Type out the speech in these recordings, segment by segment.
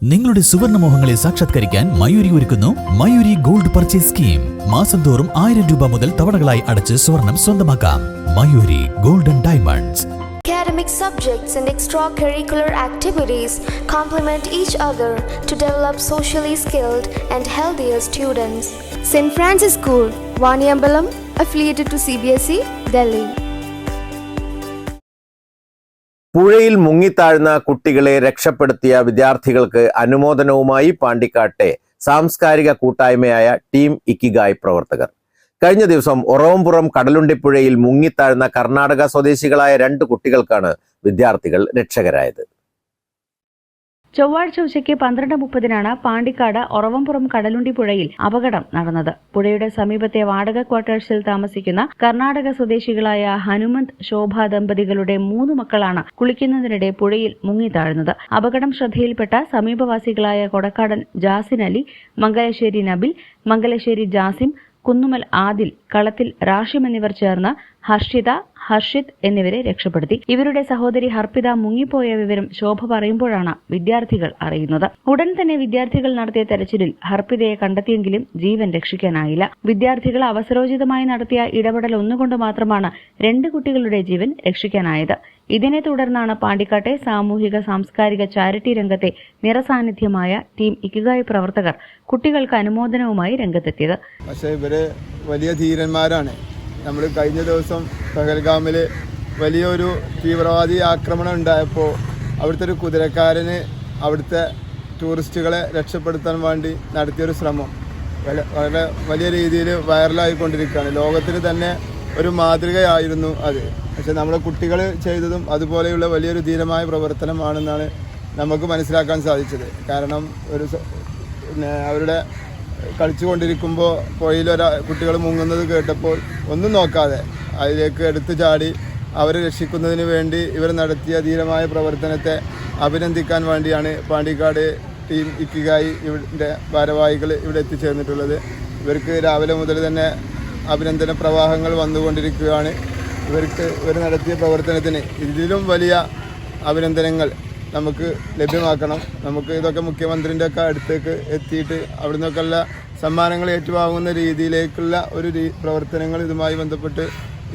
നിങ്ങളുടെ സുവർണമോഹങ്ങളെ സാക്ഷാത്കരിക്കാൻ മയൂരി ഒരുക്കുന്നു മയൂരി ഗോൾഡ് പർച്ചേസ് സ്കീം. മാസം തോറും 1000 രൂപ മുതൽ തവണകളായി അടച്ച് സ്വർണം സ്വന്തമാക്കാം. Mayuri golden diamonds. Academic subjects and extracurricular activities complement each other to develop socially skilled and healthier students. St. Francis School, Vaniyambalam, affiliated to CBSE, Delhi. പുഴയിൽ മുങ്ങിത്താഴ്ന്ന കുട്ടികളെ രക്ഷപ്പെടുത്തിയ വിദ്യാർത്ഥികൾക്ക് അനുമോദനവുമായി പാണ്ടിക്കാട്ടെ സാംസ്കാരിക കൂട്ടായ്മയായ ടീം ഇക്കിഗായ് പ്രവർത്തകർ. കഴിഞ്ഞ ദിവസം ഒറവംപുറം കടലുണ്ടിപ്പുഴയിൽ മുങ്ങിത്താഴ്ന്ന കർണാടക സ്വദേശികളായ 2 കുട്ടികൾക്കാണ് വിദ്യാർത്ഥികൾ രക്ഷകരായത്. ചൊവ്വാഴ്ച ഉച്ചയ്ക്ക് 12:30 പാണ്ടിക്കാട് ഒറവംപുറം കടലുണ്ടി പുഴയിൽ അപകടം നടന്നത്. പുഴയുടെ സമീപത്തെ വാടക ക്വാർട്ടേഴ്സിൽ താമസിക്കുന്ന കർണാടക സ്വദേശികളായ ഹനുമന്ത് ശോഭ ദമ്പതികളുടെ 3 മക്കളാണ് കുളിക്കുന്നതിനിടെ പുഴയിൽ മുങ്ങിത്താഴുന്നത്. അപകടം ശ്രദ്ധയിൽപ്പെട്ട സമീപവാസികളായ കൊടക്കാടൻ ജാസിൻ അലി, മംഗലശ്ശേരി നബിൽ, മംഗലശ്ശേരി ജാസിം, കുന്നുമൽ ആദിൽ, കളത്തിൽ റാഷിം എന്നിവർ ചേർന്ന് ഹർഷിത, ഹർഷിത് എന്നിവരെ രക്ഷപ്പെടുത്തി. ഇവരുടെ സഹോദരി ഹർപ്പിത മുങ്ങിപ്പോയ വിവരം ശോഭ പറയുമ്പോഴാണ് വിദ്യാർത്ഥികൾ അറിയുന്നത്. ഉടൻ തന്നെ വിദ്യാർത്ഥികൾ നടത്തിയ തെരച്ചിലിൽ ഹർപ്പിതയെ കണ്ടെത്തിയെങ്കിലും ജീവൻ രക്ഷിക്കാനായില്ല. വിദ്യാർത്ഥികൾ അവസരോചിതമായി നടത്തിയ ഇടപെടൽ ഒന്നുകൊണ്ട് മാത്രമാണ് 2 കുട്ടികളുടെ ജീവൻ രക്ഷിക്കാനായത്. ഇതിനെ തുടർന്നാണ് പാണ്ടിക്കാട്ടെ സാമൂഹിക സാംസ്കാരിക ചാരിറ്റി രംഗത്തെ നിറസാന്നിധ്യമായ ടീം ഇക്കിഗായ് പ്രവർത്തകർ കുട്ടികൾക്ക് അനുമോദനവുമായി രംഗത്തെത്തിയത്. പക്ഷേ ഇവര് വലിയ ധീരന്മാരാണ്. നമ്മൾ കഴിഞ്ഞ ദിവസം പഹൽഗാമിൽ വലിയൊരു തീവ്രവാദി ആക്രമണം ഉണ്ടായപ്പോൾ അവിടുത്തെ ഒരു കുതിരക്കാരന് അവിടുത്തെ ടൂറിസ്റ്റുകളെ രക്ഷപ്പെടുത്താൻ വേണ്ടി നടത്തിയൊരു ശ്രമം വളരെ വലിയ രീതിയിൽ വൈറലായിക്കൊണ്ടിരിക്കുകയാണ്. ലോകത്തിന് തന്നെ ഒരു മാതൃകയായിരുന്നു അത്. പക്ഷെ നമ്മുടെ കുട്ടികൾ ചെയ്തതും അതുപോലെയുള്ള വലിയൊരു ധീരമായ പ്രവർത്തനമാണെന്നാണ് നമുക്ക് മനസ്സിലാക്കാൻ സാധിച്ചത്. കാരണം അവരുടെ കളിച്ചുകൊണ്ടിരിക്കുമ്പോൾ പുഴയിൽ കുട്ടികൾ മുങ്ങുന്നത് കേട്ടപ്പോൾ ഒന്നും നോക്കാതെ അതിലേക്ക് എടുത്തു ചാടി അവരെ രക്ഷിക്കുന്നതിന് വേണ്ടി ഇവർ നടത്തിയ ധീരമായ പ്രവർത്തനത്തെ അഭിനന്ദിക്കാൻ വേണ്ടിയാണ് പാണ്ടിക്കാട് ടീം ഇക്കിഗായ് ഇവിടെ ഭാരവാഹികൾ ഇവിടെ എത്തിച്ചേർന്നിട്ടുള്ളത്. ഇവർക്ക് രാവിലെ മുതൽ തന്നെ അഭിനന്ദന പ്രവാഹങ്ങൾ വന്നുകൊണ്ടിരിക്കുകയാണ്. ഇവർ നടത്തിയ പ്രവർത്തനത്തിന് ഇതിലും വലിയ അഭിനന്ദനങ്ങൾ നമുക്ക് ലഭ്യമാക്കണം. നമുക്ക് ഇതൊക്കെ മുഖ്യമന്ത്രിൻ്റെ ഒക്കെ അടുത്തേക്ക് എത്തിയിട്ട് അവിടെ നിന്നൊക്കെയുള്ള സമ്മാനങ്ങൾ ഏറ്റുവാങ്ങുന്ന രീതിയിലേക്കുള്ള ഒരു പ്രവർത്തനങ്ങൾ ഇതുമായി ബന്ധപ്പെട്ട്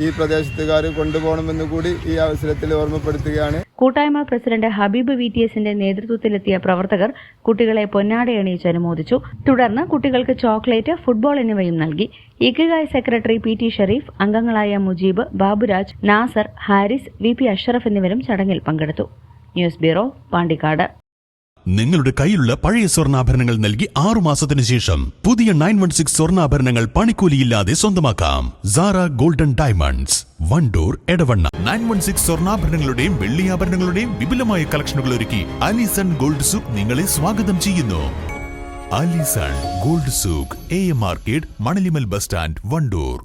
ഈ പ്രദേശത്തുകാർ കൊണ്ടുപോകണമെന്ന് കൂടി ഈ അവസരത്തിൽ ഓർമ്മപ്പെടുത്തുകയാണ്. കൂട്ടായ്മ പ്രസിഡന്റ് ഹബീബ് VTSന്റെ നേതൃത്വത്തിലെത്തിയ പ്രവർത്തകർ കുട്ടികളെ പൊന്നാടയണിയിച്ച് അനുമോദിച്ചു. തുടർന്ന് കുട്ടികൾക്ക് ചോക്ലേറ്റ്, ഫുട്ബോൾ എന്നിവയും നൽകി. ഇക്കിഗായ് സെക്രട്ടറി PT ഷെരീഫ്, അംഗങ്ങളായ മുജീബ്, ബാബുരാജ്, നാസർ, ഹാരിസ്, VP അഷ്റഫ് എന്നിവരും ചടങ്ങിൽ പങ്കെടുത്തു. News bureau, Pandikkad. നിങ്ങളുടെ കയ്യിലുള്ള പഴയ സ്വർണ്ണാഭരണങ്ങൾ നൽകി 6 മാസത്തിനു ശേഷം പുതിയ 916 സ്വർണ്ണാഭരണങ്ങൾ പണിക്കൂലിയില്ലാതെ സ്വന്തമാക്കാം. Zara golden diamonds, Wandoor, Edavanna. 916 സ്വർണ്ണാഭരണങ്ങളുടെയും വെള്ളിയാഭരണങ്ങളുടെയും വിപുലമായ കളക്ഷനുകൾ ഒരുക്കി അലിസൺ ഗോൾഡ് സൂക്ക് നിങ്ങളെ സ്വാഗതം ചെയ്യുന്നു. അലിസൺ ഗോൾഡ് സൂക്ക്, AM market, Manalimal bus stand, Wandoor.